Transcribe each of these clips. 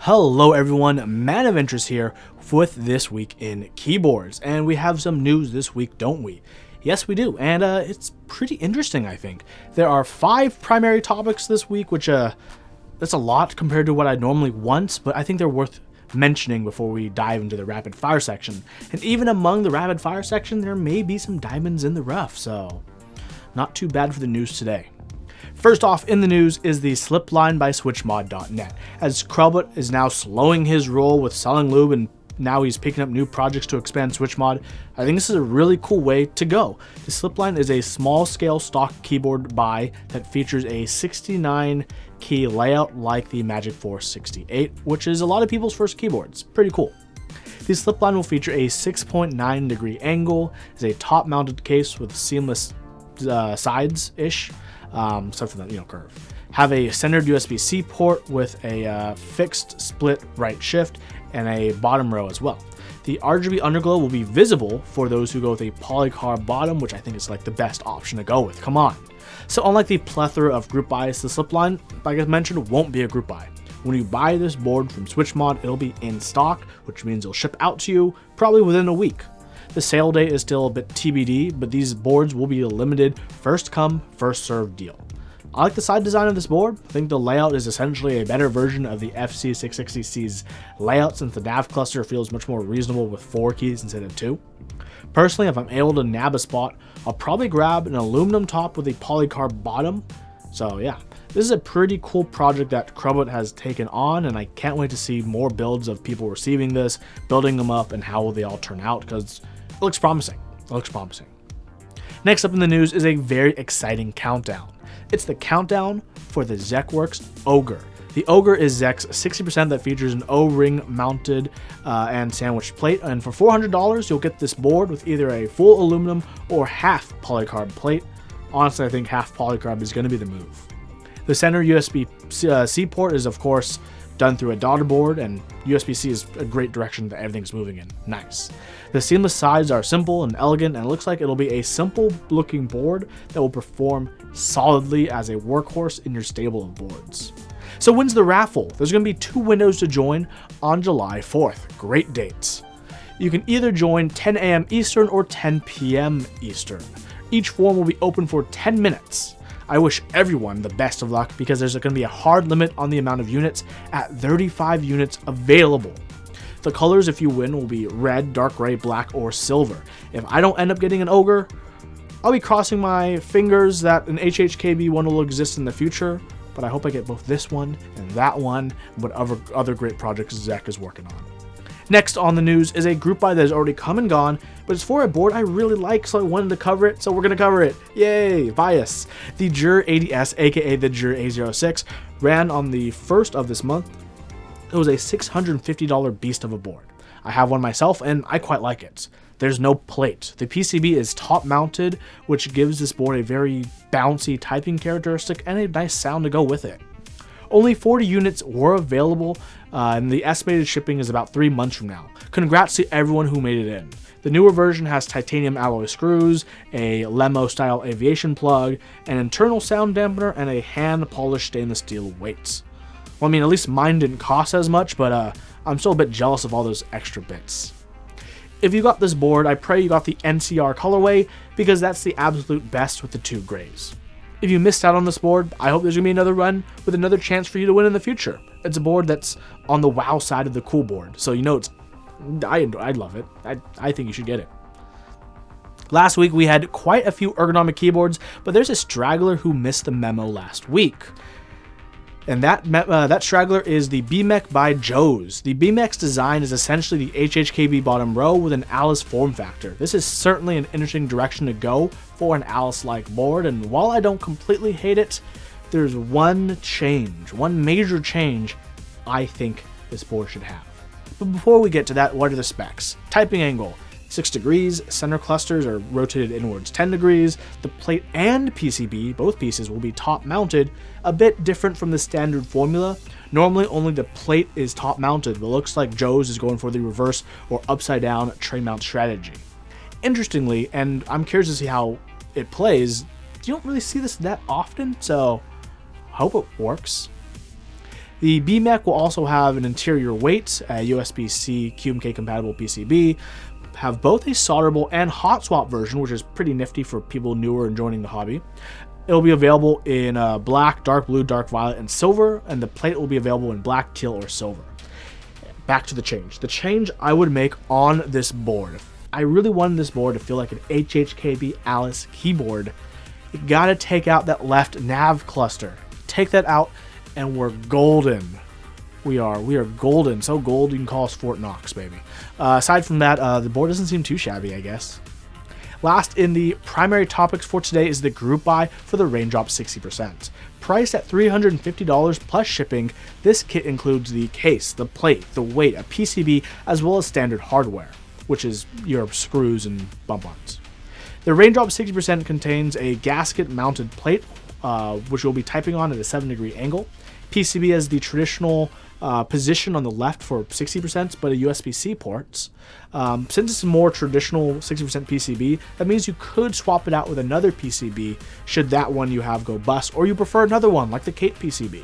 Hello everyone, Man of Interest here with This Week in Keyboards, and we have some news this week, don't we? Yes, we do, and it's pretty interesting, I think. There are 5 primary topics this week, which that's a lot compared to what I normally want, but I think they're worth mentioning before we dive into the rapid fire section. And even among the rapid fire section, there may be some diamonds in the rough, so not too bad for the news today. First off in the news is the Slipline by SwitchMod.net, as Comet is now slowing his roll with selling lube and now he's picking up new projects to expand SwitchMod. I think this is a really cool way to go. The Slipline is a small scale stock keyboard buy that features a 69 key layout like the Magic Force 68, which is a lot of people's first keyboards. Pretty cool. The Slipline will feature a 6.9 degree angle, is a top mounted case with seamless sides-ish, something that, curve. Have a centered USB-C port with a fixed split right shift and a bottom row as well. The RGB underglow will be visible for those who go with a polycarb bottom, which I think is like the best option to go with. Come on. So unlike the plethora of group buys, the Slipline, like I mentioned, won't be a group buy. When you buy this board from SwitchMod, it'll be in stock, which means it'll ship out to you probably within a week. The sale date is still a bit TBD, but these boards will be a limited first come, first served deal. I like the side design of this board. I think the layout is essentially a better version of the FC660C's layout since the nav cluster feels much more reasonable with 4 keys instead of 2. Personally, if I'm able to nab a spot, I'll probably grab an aluminum top with a polycarb bottom. So yeah, this is a pretty cool project that Comet has taken on, and I can't wait to see more builds of people receiving this, building them up, and how will they all turn out, because it looks promising. It looks promising. Next up in the news is a very exciting countdown. It's the countdown for the Zekk.works Ogre. The Ogre is Zekk's 60% that features an O-ring mounted and sandwiched plate, and for $400 you'll get this board with either a full aluminum or half polycarb plate. Honestly, I think half polycarb is going to be the move. The center USB-C port is of course done through a daughter board, and USB-C is a great direction that everything's moving in. Nice. The seamless sides are simple and elegant, and it looks like it'll be a simple looking board that will perform solidly as a workhorse in your stable of boards. So when's the raffle? There's going to be 2 windows to join on July 4th. Great dates. You can either join 10 a.m. Eastern or 10 p.m. Eastern. Each form will be open for 10 minutes. I wish everyone the best of luck because there's going to be a hard limit on the amount of units at 35 units available. The colors if you win will be red, dark gray, black, or silver. If I don't end up getting an Ogre, I'll be crossing my fingers that an HHKB one will exist in the future, but I hope I get both this one and that one, but other great projects Zekk is working on. Next on the news is a group buy that has already come and gone, but it's for a board I really like, so I wanted to cover it, so we're going to cover it. Yay, bias. The Jur 80S, aka the Jur A06, ran on the 1st of this month. It was a $650 beast of a board. I have one myself, and I quite like it. There's no plate. The PCB is top mounted, which gives this board a very bouncy typing characteristic and a nice sound to go with it. Only 40 units were available, and the estimated shipping is about 3 months from now. Congrats to everyone who made it in. The newer version has titanium alloy screws, a Lemo-style aviation plug, an internal sound dampener, and a hand-polished stainless steel weights. Well, I mean, at least mine didn't cost as much, but I'm still a bit jealous of all those extra bits. If you got this board, I pray you got the NCR colorway, because that's the absolute best with the 2 grays. If you missed out on this board, I hope there's going to be another run with another chance for you to win in the future. It's a board that's on the WoW side of the cool board, so I love it. I think you should get it. Last week we had quite a few ergonomic keyboards, but there's a straggler who missed the memo last week. And that straggler is the BMEK by Joe's. The BMEK's design is essentially the HHKB bottom row with an Alice form factor. This is certainly an interesting direction to go for an Alice-like board, and while I don't completely hate it, there's one major change I think this board should have. But before we get to that, what are the specs? Typing angle, 6 degrees, center clusters are rotated inwards 10 degrees, the plate and PCB, both pieces, will be top mounted, a bit different from the standard formula. Normally only the plate is top mounted, but looks like Joe's is going for the reverse or upside down tray mount strategy. Interestingly, and I'm curious to see how it plays, you don't really see this that often, so I hope it works. The BMEK will also have an interior weight, a USB-C QMK compatible PCB, have both a solderable and hot swap version, which is pretty nifty for people newer and joining the hobby. It'll be available in black, dark blue, dark violet, and silver, and the plate will be available in black, teal, or silver. Back to the change. The change I would make on this board. I really wanted this board to feel like an HHKB Alice keyboard. You gotta take out that left nav cluster. Take that out, and we're golden. We are golden. So gold you can call us Fort Knox, baby. Aside from that, the board doesn't seem too shabby, I guess. Last in the primary topics for today is the group buy for the Raindrop 60%. Priced at $350 plus shipping, this kit includes the case, the plate, the weight, a PCB, as well as standard hardware, which is your screws and bump-ons. The Raindrop 60% contains a gasket-mounted plate, which you'll be typing on at a 7-degree angle. PCB has the traditional position on the left for 60%, but a USB-C ports. Since it's a more traditional 60% PCB, that means you could swap it out with another PCB should that one you have go bust, or you prefer another one like the Kate PCB.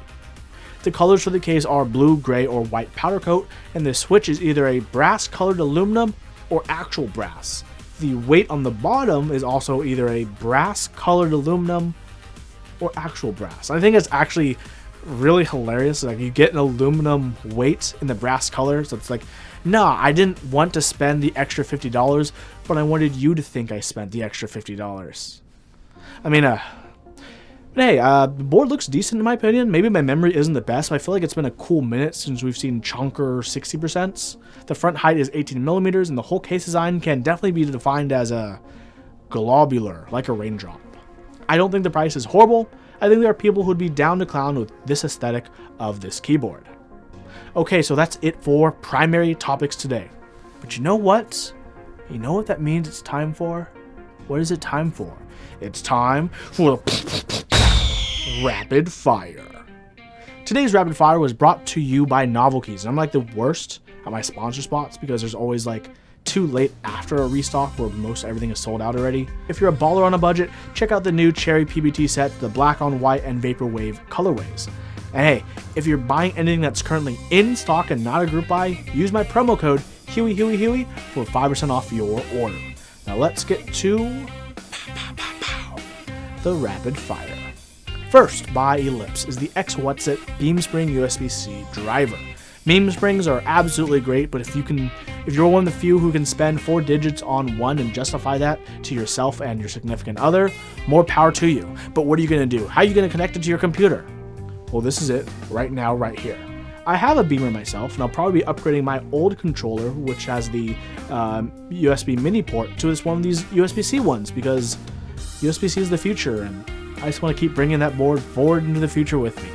The colors for the case are blue, gray, or white powder coat, and the switch is either a brass colored aluminum or actual brass. The weight on the bottom is also either a brass colored aluminum or actual brass. I think it's actually really hilarious. Like, you get an aluminum weight in the brass color, so it's like, nah, I didn't want to spend the extra $50, but I wanted you to think I spent the extra $50. I mean, but hey, the board looks decent in my opinion. Maybe my memory isn't the best, but I feel like it's been a cool minute since we've seen chunker 60%. The front height is 18 millimeters, and the whole case design can definitely be defined as a globular, like a raindrop. I don't think the price is horrible. I think there are people who'd be down to clown with this aesthetic of this keyboard. Okay, so that's it for primary topics today. But you know what? You know what that means it's time for? What is it time for? It's time for Rapid Fire. Today's Rapid Fire was brought to you by Novelkeys. And I'm like the worst at my sponsor spots because there's always like too late after a restock where most everything is sold out already. If you're a baller on a budget, check out the new Cherry PBT set, the black on white and Vaporwave colorways. And hey, if you're buying anything that's currently in stock and not a group buy, use my promo code HUEY for 5% off your order. Now let's get to the Rapid Fire. First, by Ellipse, is the X.works Ogre Beamspring USB-C driver. Beamsprings are absolutely great, but if you're one of the few who can spend 4 digits on one and justify that to yourself and your significant other, more power to you. But what are you going to do? How are you going to connect it to your computer? Well, this is it right now, right here. I have a Beamer myself, and I'll probably be upgrading my old controller, which has the USB mini port, to this one of these USB-C ones, because USB-C is the future, and I just want to keep bringing that board forward into the future with me.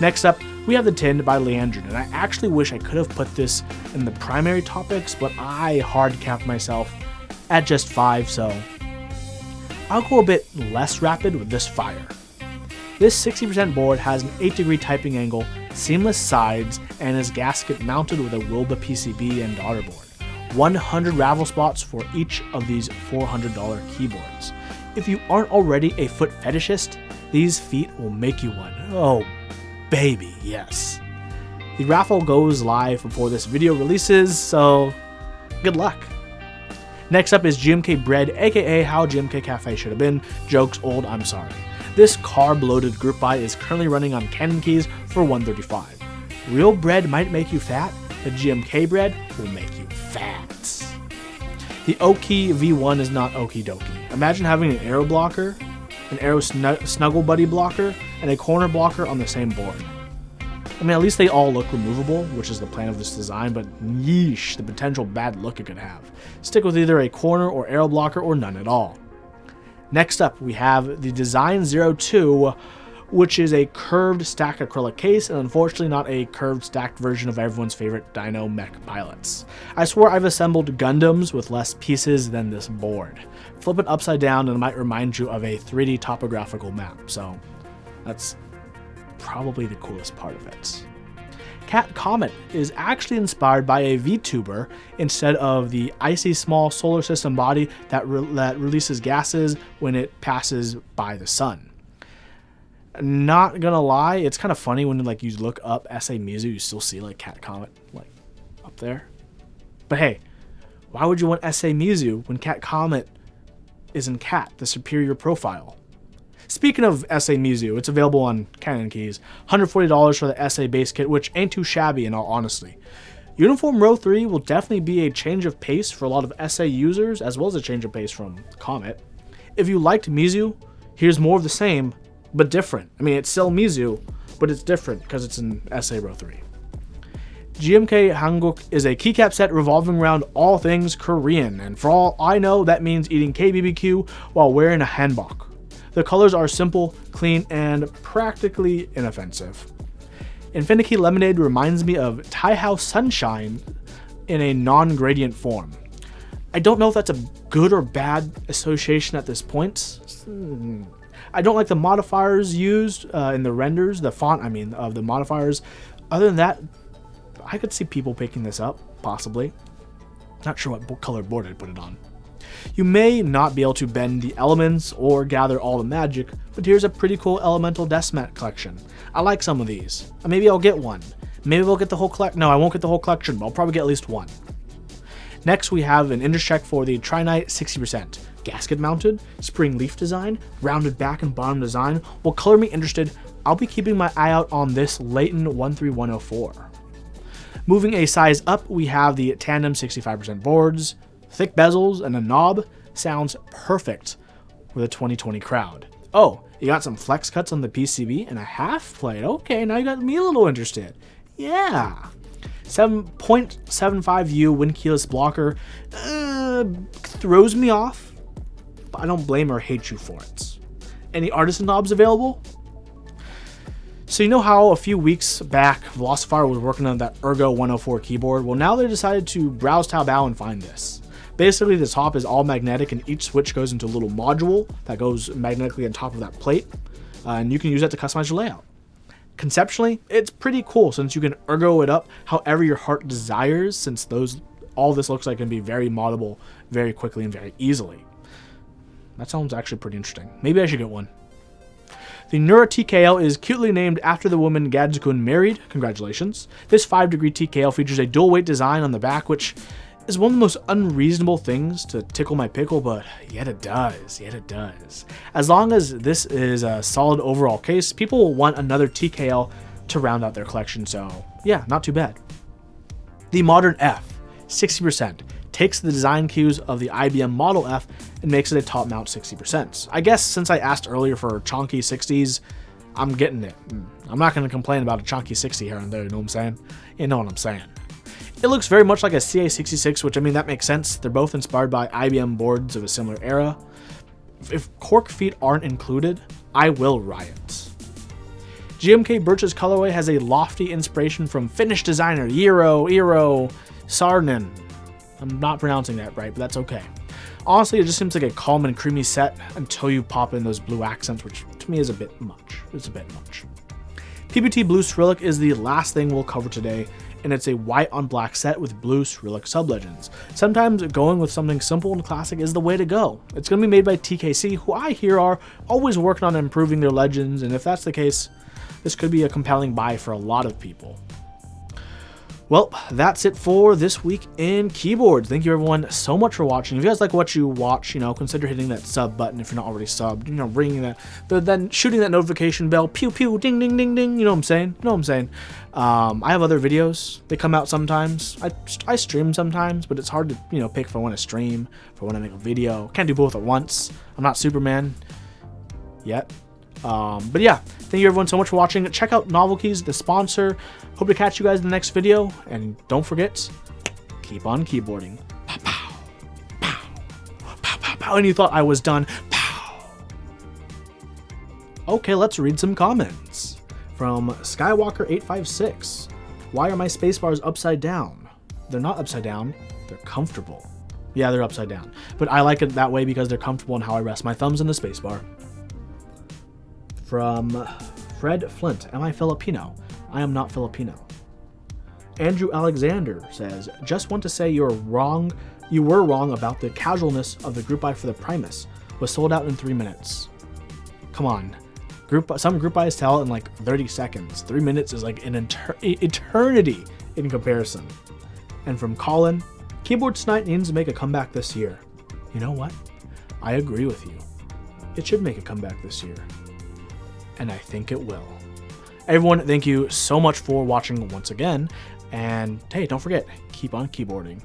Next up, we have the Tin by Leandrin, and I actually wish I could have put this in the primary topics, but I hard capped myself at just 5, so I'll go a bit less rapid with this fire. This 60% board has an 8-degree typing angle, seamless sides, and is gasket mounted with a Wilba PCB and daughter board. 100 ravel spots for each of these $400 keyboards. If you aren't already a foot fetishist, these feet will make you one. Oh, baby, yes. The raffle goes live before this video releases, so good luck. Next up is GMK Bread, aka How GMK Cafe Should Have Been. Jokes old, I'm sorry. This carb-loaded group buy is currently running on Canon keys for $135. Real bread might make you fat, but GMK Bread will make you fat. The Oki V1 is not okie dokie. Imagine having an arrow blocker, an arrow snuggle buddy blocker, and a corner blocker on the same board. I mean, at least they all look removable, which is the plan of this design, but yeesh, the potential bad look it could have. Stick with either a corner or arrow blocker or none at all. Next up, we have the Design 02, which is a curved stacked acrylic case, and unfortunately not a curved stacked version of everyone's favorite Dino Mech pilots. I swear I've assembled Gundams with less pieces than this board. Flip it upside down and it might remind you of a 3D topographical map, so that's probably the coolest part of it. Comet is actually inspired by a VTuber instead of the icy small solar system body that releases gases when it passes by the sun. Not gonna lie, it's kind of funny when like you look up SA Mizu, you still see like Cat Comet like up there. But hey, why would you want SA Mizu when Cat Comet is in Cat, the superior profile? Speaking of SA Mizu, it's available on Canon Keys. $140 for the SA base kit, which ain't too shabby in all honesty. Uniform Row 3 will definitely be a change of pace for a lot of SA users, as well as a change of pace from Comet. If you liked Mizu, here's more of the same, but different. I mean, it's still Mizu, but it's different because it's in SA Row 3. GMK Hanguk is a keycap set revolving around all things Korean, and for all I know, that means eating KBBQ while wearing a hanbok. The colors are simple, clean, and practically inoffensive. Infinikey Lemonade reminds me of Thai House Sunshine in a non-gradient form. I don't know if that's a good or bad association at this point. I don't like the modifiers used in the renders, the font, of the modifiers. Other than that, I could see people picking this up, possibly. Not sure what color board I'd put it on. You may not be able to bend the elements or gather all the magic, but here's a pretty cool elemental Deskmat collection. I like some of these. Maybe I'll get one. Maybe I'll get the whole collection. No, I won't get the whole collection, but I'll probably get at least one. Next, we have an index check for the Trinite 60%. Gasket mounted, spring leaf design, rounded back and bottom design. Will color me interested. I'll be keeping my eye out on this Leighton 13104. Moving a size up, we have the tandem 65% boards, thick bezels, and a knob. Sounds perfect for the 2020 crowd. Oh, you got some flex cuts on the PCB and a half plate. Okay, now you got me a little interested. Yeah. 7.75U wind keyless blocker throws me off, but I don't blame or hate you for it. Any artisan knobs available? So you know how a few weeks back Velocifier was working on that Ergo 104 keyboard? Well, now they decided to browse Taobao and find this. Basically, the top is all magnetic and each switch goes into a little module that goes magnetically on top of that plate. And you can use that to customize your layout. Conceptually, it's pretty cool since you can ergo it up however your heart desires, since all this looks like it can be very moddable very quickly and very easily. That sounds actually pretty interesting. Maybe I should get one. The Nura TKL is cutely named after the woman Gadzukun married. Congratulations. This 5-degree TKL features a dual weight design on the back, which is one of the most unreasonable things to tickle my pickle, but yet it does. As long as this is a solid overall case, people will want another TKL to round out their collection, so yeah, not too bad. The Modern F, 60%, takes the design cues of the IBM Model F and makes it a top mount 60%. I guess since I asked earlier for chonky 60s, I'm getting it. I'm not going to complain about a chonky 60 here and there, you know what I'm saying? You know what I'm saying. It looks very much like a CA66, which that makes sense. They're both inspired by IBM boards of a similar era. If cork feet aren't included, I will riot. GMK Birch's colorway has a lofty inspiration from Finnish designer Eero Saarinen. I'm not pronouncing that right, but that's okay. Honestly, it just seems like a calm and creamy set until you pop in those blue accents, which to me is a bit much. It's a bit much. PBT Blue Cyrillic is the last thing we'll cover today, and it's a white on black set with blue Cyrillic sublegends. Sometimes going with something simple and classic is the way to go. It's going to be made by TKC, who I hear are always working on improving their legends, and if that's the case, this could be a compelling buy for a lot of people. Well, that's it for this week in keyboards. Thank you everyone so much for watching. If you guys like what you watch, consider hitting that sub button if you're not already subbed. Ringing that, then shooting that notification bell. Pew pew, ding ding ding ding. You know what I'm saying? I have other videos. They come out sometimes. I stream sometimes, but it's hard to pick if I want to stream, if I want to make a video. Can't do both at once. I'm not Superman yet. But yeah, thank you everyone so much for watching. Check out Novel Keys, the sponsor. Hope to catch you guys in the next video, and don't forget, keep on keyboarding. Pow, pow, pow, pow, pow, pow, and you thought I was done. Pow. Okay, let's read some comments. From Skywalker856. Why are my spacebars upside down? They're not upside down, they're comfortable. Yeah, they're upside down, but I like it that way because they're comfortable in how I rest my thumbs in the spacebar. From Fred Flint, am I Filipino? I am not Filipino. Andrew Alexander says, just want to say you were wrong about the casualness of the group buy for the Primus. Was sold out in 3 minutes. Come on. Some group buys tell in like 30 seconds. 3 minutes is like an eternity in comparison. And from Colin, Keyboards Tonight needs to make a comeback this year. You know what? I agree with you. It should make a comeback this year. And I think it will. Everyone, thank you so much for watching once again. And hey, don't forget, keep on keyboarding.